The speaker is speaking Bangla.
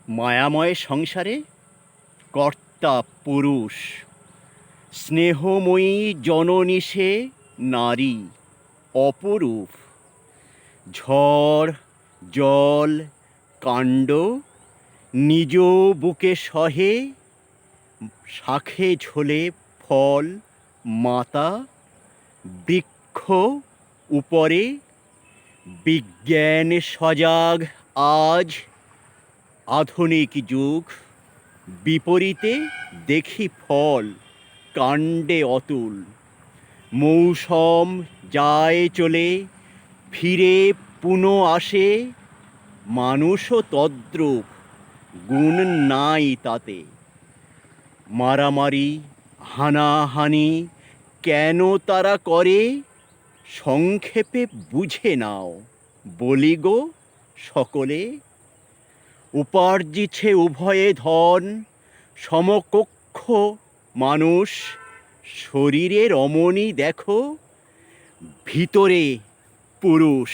মায়াময় সংসারে কর্তা পুরুষ, স্নেহময়ী জননী সে নারী অপরূপ। ঝড় জল কাণ্ড নিজ বুকে সহে, শাখে ঝোলে ফল মাতা বৃক্ষ উপরে। বিজ্ঞান সজাগ আজ, আধুনিক যুগ বিপরীতে দেখি ফল কাণ্ডে অতুল। মৌসম যায় চলে, ফিরে পুনঃ আসে, মানুষও তদ্রূপ, গুণ নাই তাতে। মারামারি হানাহানি কেন তারা করে, সংক্ষেপে বুঝে নাও বলি গো সকলে। উপার্জিছে উভয়ে ধন, সমকক্ষ মানুষ, শরীরে রমণী দেখো, ভিতরে পুরুষ।